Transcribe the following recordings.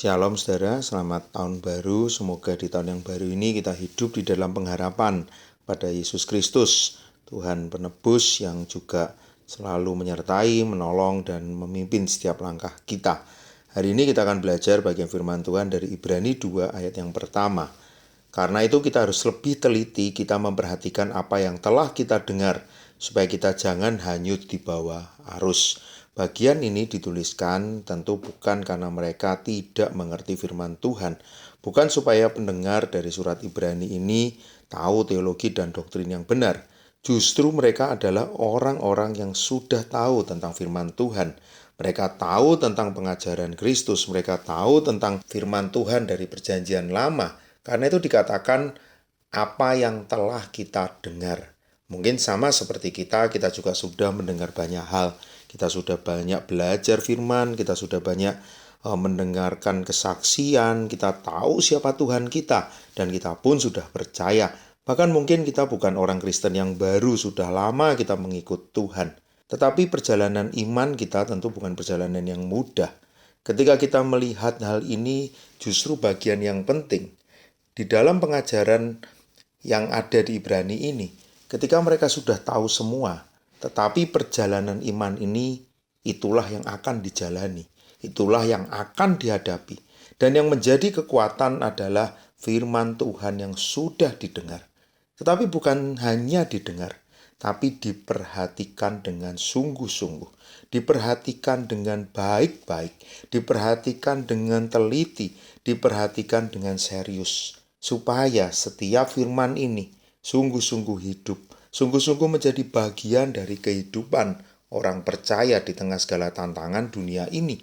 Shalom saudara, selamat tahun baru. Semoga di tahun yang baru ini kita hidup di dalam pengharapan pada Yesus Kristus, Tuhan penebus yang juga selalu menyertai, menolong, dan memimpin setiap langkah kita. Hari ini kita akan belajar bagian firman Tuhan dari Ibrani 2 ayat yang pertama. Karena itu kita harus lebih teliti, kita memperhatikan apa yang telah kita dengar, supaya kita jangan hanyut di bawah arus. Bagian ini dituliskan tentu bukan karena mereka tidak mengerti firman Tuhan, bukan supaya pendengar dari surat Ibrani ini tahu teologi dan doktrin yang benar. Justru mereka adalah orang-orang yang sudah tahu tentang firman Tuhan. Mereka tahu tentang pengajaran Kristus, mereka tahu tentang firman Tuhan dari perjanjian lama. Karena itu dikatakan apa yang telah kita dengar. Mungkin sama seperti kita juga sudah mendengar banyak hal. Kita sudah banyak belajar firman, kita sudah banyak mendengarkan kesaksian, kita tahu siapa Tuhan kita, dan kita pun sudah percaya. Bahkan mungkin kita bukan orang Kristen yang baru, sudah lama kita mengikut Tuhan. Tetapi perjalanan iman kita tentu bukan perjalanan yang mudah. Ketika kita melihat hal ini, justru bagian yang penting. Di dalam pengajaran yang ada di Ibrani ini, ketika mereka sudah tahu semua, tetapi perjalanan iman ini itulah yang akan dijalani, itulah yang akan dihadapi. Dan yang menjadi kekuatan adalah firman Tuhan yang sudah didengar. Tetapi bukan hanya didengar, tapi diperhatikan dengan sungguh-sungguh, diperhatikan dengan baik-baik, diperhatikan dengan teliti, diperhatikan dengan serius, supaya setiap firman ini sungguh-sungguh hidup, sungguh-sungguh menjadi bagian dari kehidupan orang percaya di tengah segala tantangan dunia ini.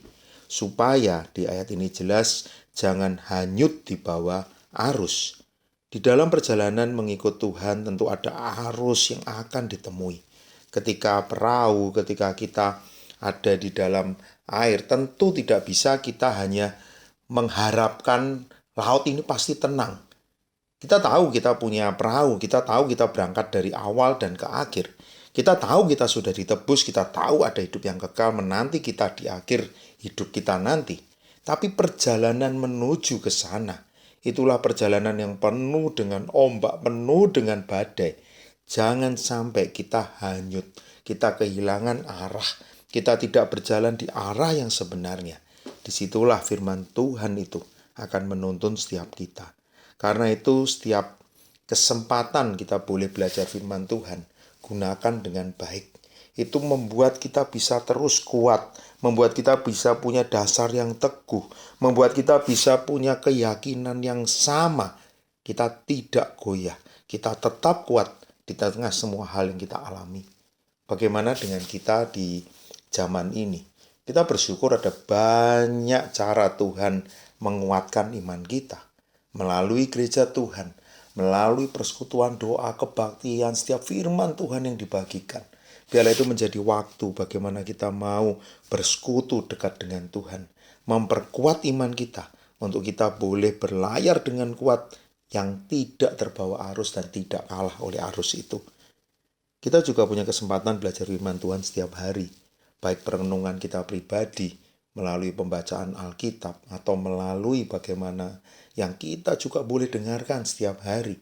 Supaya di ayat ini jelas, jangan hanyut di bawah arus. Di dalam perjalanan mengikut Tuhan tentu ada arus yang akan ditemui. Ketika perahu, ketika kita ada di dalam air, tentu tidak bisa kita hanya mengharapkan laut ini pasti tenang. Kita tahu kita punya perahu, kita tahu kita berangkat dari awal dan ke akhir. Kita tahu kita sudah ditebus, kita tahu ada hidup yang kekal menanti kita di akhir hidup kita nanti. Tapi perjalanan menuju ke sana, itulah perjalanan yang penuh dengan ombak, penuh dengan badai. Jangan sampai kita hanyut, kita kehilangan arah, kita tidak berjalan di arah yang sebenarnya. Disitulah firman Tuhan itu akan menuntun setiap kita. Karena itu setiap kesempatan kita boleh belajar firman Tuhan, gunakan dengan baik. Itu membuat kita bisa terus kuat, membuat kita bisa punya dasar yang teguh, membuat kita bisa punya keyakinan yang sama. Kita tidak goyah, kita tetap kuat di tengah semua hal yang kita alami. Bagaimana dengan kita di zaman ini? Kita bersyukur ada banyak cara Tuhan menguatkan iman kita. Melalui gereja Tuhan, melalui persekutuan doa, kebaktian, setiap firman Tuhan yang dibagikan. Biarlah itu menjadi waktu bagaimana kita mau bersekutu dekat dengan Tuhan. Memperkuat iman kita untuk kita boleh berlayar dengan kuat yang tidak terbawa arus dan tidak kalah oleh arus itu. Kita juga punya kesempatan belajar firman Tuhan setiap hari. Baik perenungan kita pribadi, melalui pembacaan Alkitab, atau melalui bagaimana yang kita juga boleh dengarkan setiap hari.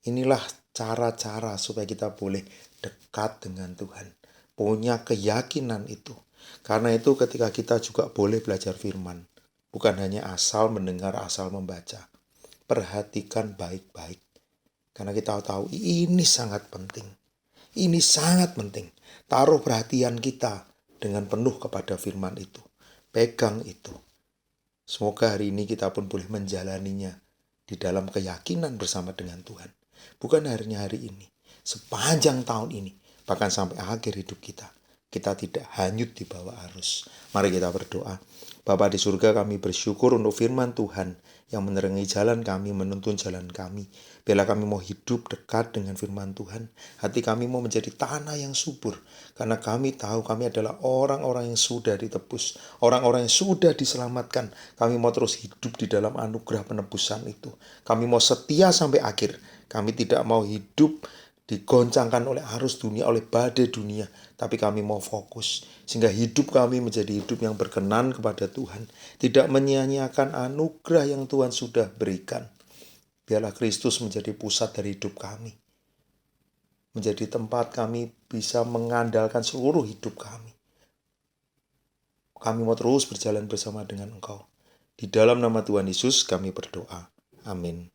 Inilah cara-cara supaya kita boleh dekat dengan Tuhan, punya keyakinan itu. Karena itu ketika kita juga boleh belajar firman, bukan hanya asal mendengar, asal membaca. Perhatikan baik-baik. Karena kita tahu ini sangat penting. Ini sangat penting. Taruh perhatian kita dengan penuh kepada firman itu. Pegang itu. Semoga hari ini kita pun boleh menjalaninya di dalam keyakinan bersama dengan Tuhan. Bukan hanya hari ini, sepanjang tahun ini, bahkan sampai akhir hidup kita. Kita tidak hanyut di bawah arus. Mari kita berdoa. Bapa di surga, kami bersyukur untuk firman Tuhan yang menerangi jalan kami, menuntun jalan kami. Biarlah kami mau hidup dekat dengan firman Tuhan. Hati kami mau menjadi tanah yang subur. Karena kami tahu kami adalah orang-orang yang sudah ditebus. Orang-orang yang sudah diselamatkan. Kami mau terus hidup di dalam anugerah penebusan itu. Kami mau setia sampai akhir. Kami tidak mau hidup digoncangkan oleh arus dunia, oleh badai dunia. tapi kami mau fokus. Sehingga hidup kami menjadi hidup yang berkenan kepada Tuhan. Tidak menyia-nyiakan anugerah yang Tuhan sudah berikan. Biarlah Kristus menjadi pusat dari hidup kami. Menjadi tempat kami bisa mengandalkan seluruh hidup kami. Kami mau terus berjalan bersama dengan Engkau. Di dalam nama Tuhan Yesus kami berdoa. Amin.